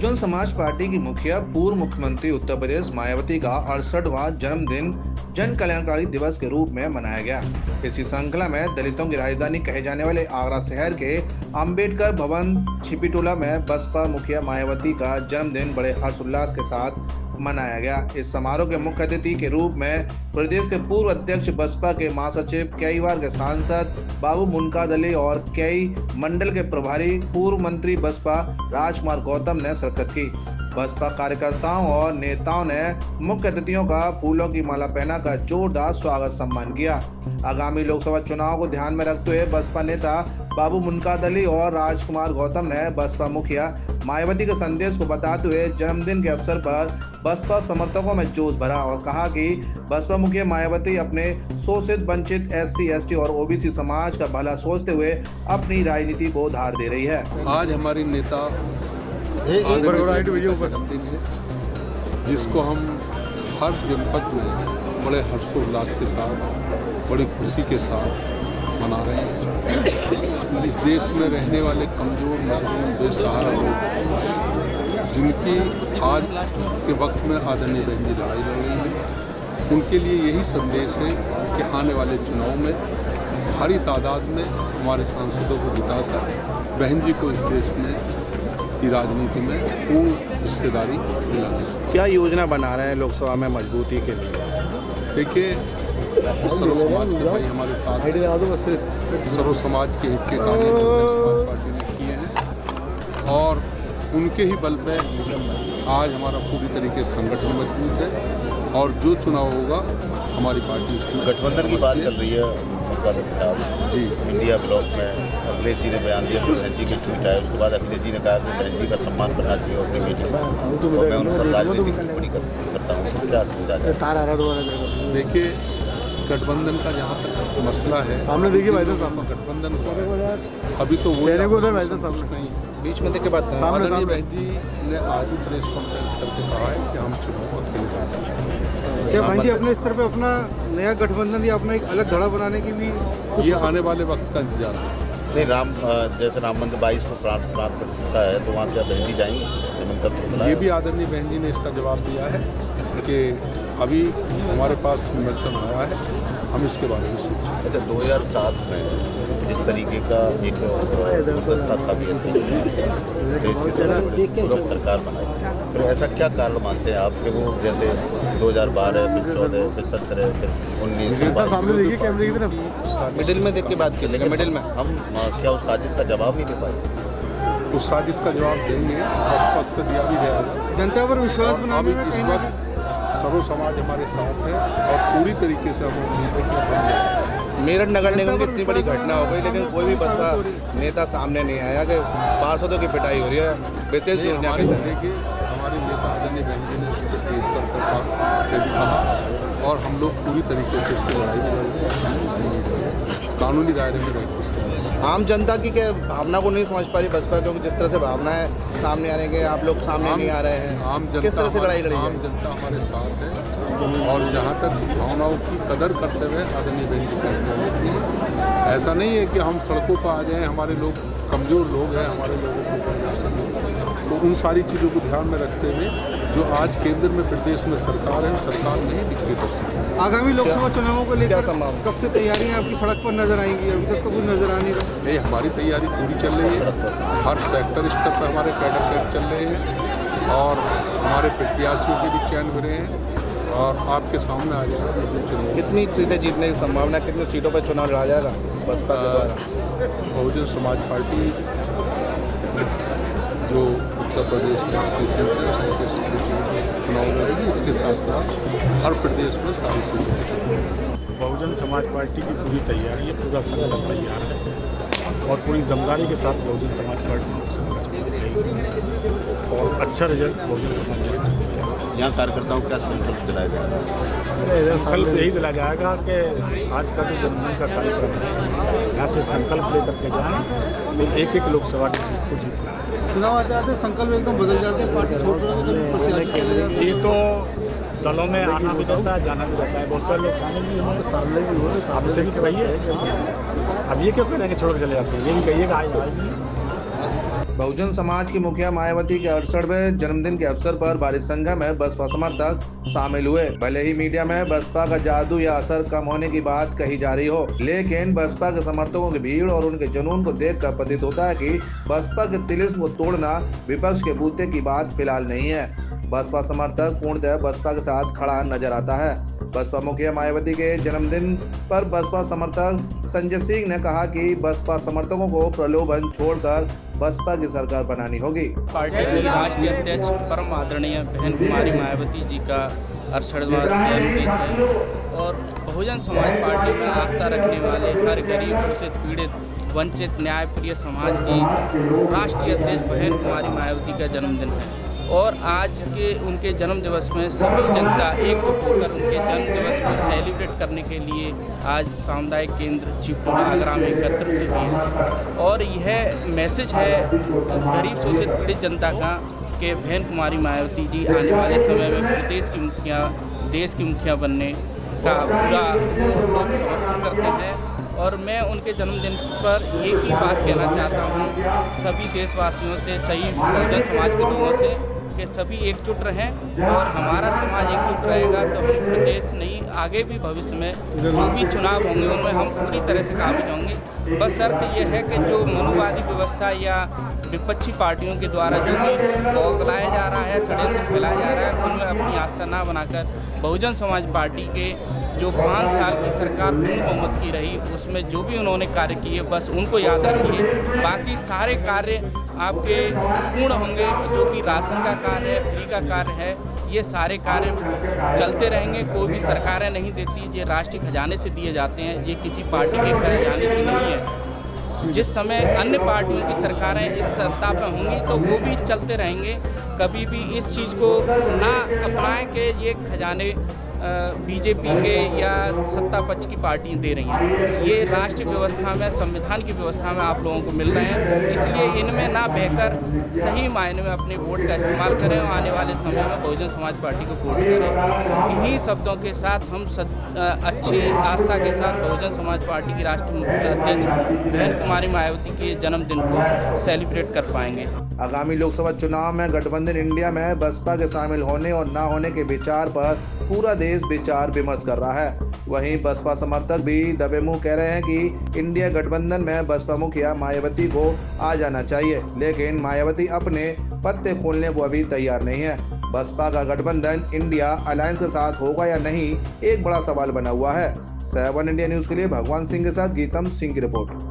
Bahujan Samaj party की मुखिया पूर्व मुख्यमंत्री उत्तर प्रदेश मायावती का 68वां जन्मदिन जन कल्याणकारी दिवस के रूप में मनाया गया। इसी श्रृंखला में दलितों की राजधानी कहे जाने वाले आगरा शहर के अंबेडकर भवन छिपीटोला में बसपा मुखिया मायावती का जन्मदिन बड़े हर्षोल्लास के साथ मनाया गया। इस समारोह के मुख्य अतिथि के रूप में प्रदेश के पूर्व अध्यक्ष बसपा के महासचिव, कई बार के सांसद बाबू मुनकादली और कई मंडल के प्रभारी पूर्व मंत्री बसपा राजकुमार गौतम ने शिरकत की। बसपा कार्यकर्ताओं और नेताओं ने मुख्य अतिथियों का फूलों की माला पहनाकर जोरदार स्वागत सम्मान किया। आगामी लोकसभा चुनाव को ध्यान में रखते हुए बसपा नेता बाबू मुनकादली और राजकुमार गौतम ने बसपा मुखिया मायावती के संदेश को बताते हुए जन्मदिन के अवसर पर बसपा समर्थकों में जोश भरा और कहा कि बसपा मुखिया मायावती अपने शोषित, वंचित SC, ST और OBC समाज का भला सोचते हुए अपनी राजनीति को धार दे रही है। आज हमारी नेता जन्मदिन है, जिसको हम हर जनपद में बड़े हर्षोल्लास के साथ, बड़ी खुशी के साथ मना रहे हैं। इस देश में रहने वाले कमजोर, मजबूर, बेसहारा लोग, जिनकी आज के वक्त में आदरणीय बहन जी लड़ाई लड़ रही हैं, उनके लिए यही संदेश है कि आने वाले चुनाव में भारी तादाद में हमारे सांसदों को जिताकर बहन जी को इस देश में की राजनीति में पूर्ण हिस्सेदारी दिलाने। क्या योजना बना रहे हैं लोकसभा में मजबूती के लिए? देखिए, सर्व समाज के भाई हमारे साथ हैं। सर्व समाज के हित के कार्य बहुजन समाज पार्टी ने किए हैं और उनके ही बल पे आज हमारा पूरी तरीके से संगठन मजबूत है और जो चुनाव होगा हमारी पार्टी उसमें गठबंधन की बात चल रही है मुनकादली साहब जी। इंडिया ब्लॉक में अखिलेश जी ने बयान दिया कि बहन जी की ट्वीट आया, उसके बाद अखिलेश जी ने कहा कि बहन जी का सम्मान करना चाहिए अपनी मीटिंग में, तो मैं उन पर राजनीतिक टिप्पणी करता हूँ। क्या समझा जाए? देखिए, गठबंधन का जहाँ तक मसला है, गठबंधन अभी तो वो नहीं बीच में देख के बात करें। आदरणीय बहन जी ने आज भी प्रेस कॉन्फ्रेंस करके कहा है कि हम चुनाव अकेले जाएंगे। क्या भाई जी अपने स्तर पे अपना नया गठबंधन या अपना एक अलग धड़ा बनाने की भी ये आने वाले वक्त का इंतजार है। नहीं, जैसे राम मंदिर 22 को प्राण प्रतिष्ठा है, तो वहाँ क्या बहन जी जाएंगी? ये भी आदरणीय बहन जी ने इसका जवाब दिया है कि अभी हमारे पास निमंत्रण आया है, हम इसके बारे में सोचें। अच्छा, 2007 में जिस तरीके का एक व्यवस्था था BSP देश की पूर्व सरकार बनाई, फिर ऐसा क्या कारण मानते हैं आप कि वो जैसे 2012, फिर 14, फिर 17, फिर 19 मिडिल में देख के बात कीजिएगा। मिडिल में हम क्या उस साजिश का जवाब नहीं दे पाए? उस साजिश का जवाब देंगे, वक्त पर दिया भी गया। जनता पर विश्वास बनाने में इस वक्त सर्व समाज हमारे साथ है और पूरी तरीके से हम उम्मीद है। मेरठ नगर निगम की इतनी बड़ी घटना हो गई, लेकिन कोई भी बसपा नेता सामने नहीं आया कि पार्षदों की पिटाई हो रही है। विशेष देखिए, हमारे नेता आदरणीय बहन जी ने उस पर ट्वीट कर कहा और हम लोग पूरी तरीके से उसकी लड़ाई में लड़ रहे हैं, कानूनी दायरे में रहे। आम जनता की क्या भावना को नहीं समझ पा रही बसपा, क्योंकि जिस तरह से भावनाएं सामने आने के आप लोग सामने नहीं आ रहे हैं। किस तरह से लड़ाई लड़ी? आम जनता हमारे साथ है और जहाँ तक भावनाओं की कदर करते हुए आदरणीय बहन की फैसला लेती है। ऐसा नहीं है कि हम सड़कों पर आ जाएं, हमारे लोग कमज़ोर लोग हैं, हमारे लोगों को तो उन सारी चीज़ों को ध्यान में रखते हुए जो आज केंद्र में प्रदेश में सरकार है, सरकार नहीं डिक्टेटरशिप। आगामी लोकसभा चुनावों को लेकर कब से तैयारियां आपकी सड़क पर नजर आएंगी? अभी तक तो कुछ नजर आ नहीं रहा। नहीं, हमारी तैयारी पूरी चल रही है। हर सेक्टर स्तर पर हमारे कैडर कैंप चल रहे हैं और हमारे प्रत्याशियों के भी चयन हो रहे हैं और आपके सामने आ जाएगा। कितनी सीटें जीतने की संभावना, कितनी सीटों पर चुनाव लड़ा जाएगा बसपा के द्वारा? बहुजन समाज पार्टी जो उत्तर प्रदेश में चुनाव लड़ेगी, इसके साथ साथ हर प्रदेश में सारी सीटें। बहुजन समाज पार्टी की पूरी तैयारी है, पूरा संगठन तैयार है और पूरी दमदारी के साथ बहुजन समाज पार्टी लोकसभा चुनाव लड़ेगी और अच्छा रिजल्ट बहुजन समाज पार्टी। यहाँ कार्यकर्ताओं का संकल्प दिलाया जाएगा? संकल्प यही दिलाया जाएगा कि आज का जो जन्मदिन का कार्यक्रम है, यहाँ से संकल्प लेकर के जाएँ तो एक लोकसभा की सीट को जीतना। चुनाव आते आते संकल्प एकदम बदल जाते हैं, पार्टी छोड़ देते। ये तो दलों में आना भी रहता है, जाना भी रहता है, बहुत सारे लोग शामिल भी होंगे, सामने भी हो रहे, आपसे भी कहिए। अब ये क्यों करेंगे छोड़ के चले जाते हैं? ये भी कहिएगा आए। बहुजन समाज की मुखिया मायावती के 68वें जन्मदिन के अवसर पर भारी संख्या में बसपा समर्थक शामिल हुए। भले ही मीडिया में बसपा का जादू या असर कम होने की बात कही जा रही हो, लेकिन बसपा के समर्थकों की भीड़ और उनके जुनून को देखकर प्रतीत होता है कि बसपा के तिलिस्म को तोड़ना विपक्ष के बूते की बात फिलहाल नहीं है। बसपा समर्थक पूर्णतः बसपा के साथ खड़ा नजर आता है। बसपा मुखिया मायावती के जन्मदिन पर बसपा समर्थक संजय सिंह ने कहा कि बसपा समर्थकों को प्रलोभन छोड़कर बसपा की सरकार बनानी होगी। पार्टी की राष्ट्रीय अध्यक्ष परम आदरणीय बहन कुमारी मायावती जी का 68वां जन्मदिन है और बहुजन समाज पार्टी में आस्था रखने वाले हर गरीब, शोषित, पीड़ित, वंचित, न्यायप्रिय समाज की राष्ट्रीय अध्यक्ष बहन कुमारी मायावती का जन्मदिन है और आज के उनके जन्म दिवस में सभी जनता एकजुट होकर उनके जन्म दिवस को सेलिब्रेट करने के लिए आज सामुदायिक केंद्र चिपटू आगरा में एकत्रित हुई है और यह मैसेज है गरीब, शोषित, पीड़ित जनता का कि बहन कुमारी मायावती जी आने वाले समय में प्रदेश की मुखिया, देश की मुखिया बनने का पूरा लोग समर्थन करते हैं। और मैं उनके जन्मदिन पर एक ही बात कहना चाहता हूँ सभी देशवासियों से, सही बहुजन समाज के लोगों से कि सभी एकजुट रहें और हमारा समाज एकजुट रहेगा तो हम प्रदेश नहीं, आगे भी भविष्य में जो भी चुनाव होंगे उनमें हम पूरी तरह से काबिज होंगे। बस शर्त यह है कि जो मनुवादी व्यवस्था या विपक्षी पार्टियों के द्वारा जो भी बौखलाया जा रहा है, षड्यंत्र फैलाया जा रहा है, उनमें अपनी आस्था ना बनाकर बहुजन समाज पार्टी के जो 5 साल की सरकार पूर्ण बहुमत की रही उसमें जो भी उन्होंने कार्य किए बस उनको याद रखिए। बाकी सारे कार्य आपके पूर्ण होंगे। जो भी राशन का कार्य है, फ्री का कार्य है, ये सारे कार्य चलते रहेंगे। कोई भी सरकारें नहीं देती, ये राष्ट्रीय खजाने से दिए जाते हैं, ये किसी पार्टी के खजाने से नहीं है। जिस समय अन्य पार्टियों की सरकारें इस सत्ता पर होंगी तो वो भी चलते रहेंगे। कभी भी इस चीज़ को ना अपनाएं कि ये खजाने बीजेपी के या सत्ता पक्ष की पार्टियां दे रही हैं। ये राष्ट्रीय व्यवस्था में, संविधान की व्यवस्था में आप लोगों को मिल रहे हैं, इसलिए इनमें ना बहकर सही मायने में अपने वोट का इस्तेमाल करें और आने वाले समय में बहुजन समाज पार्टी को वोट करें। इन्हीं शब्दों के साथ हम अच्छी आस्था के साथ बहुजन समाज पार्टी की राष्ट्रीय अध्यक्ष बहन कुमारी मायावती के जन्मदिन को सेलिब्रेट कर पाएंगे। आगामी लोकसभा चुनाव में गठबंधन इंडिया में बसपा के शामिल होने और न होने के विचार पर पूरा देश विचार विमर्श कर रहा है। वहीं बसपा समर्थक भी दबे मुंह कह रहे हैं कि इंडिया गठबंधन में बसपा मुखिया मायावती को आ जाना चाहिए, लेकिन मायावती अपने पत्ते खोलने को अभी तैयार नहीं है। बसपा का गठबंधन इंडिया अलायंस के साथ होगा या नहीं, एक बड़ा सवाल बना हुआ है। 7 इंडिया न्यूज के लिए भगवान सिंह के साथ गीतम सिंह की रिपोर्ट।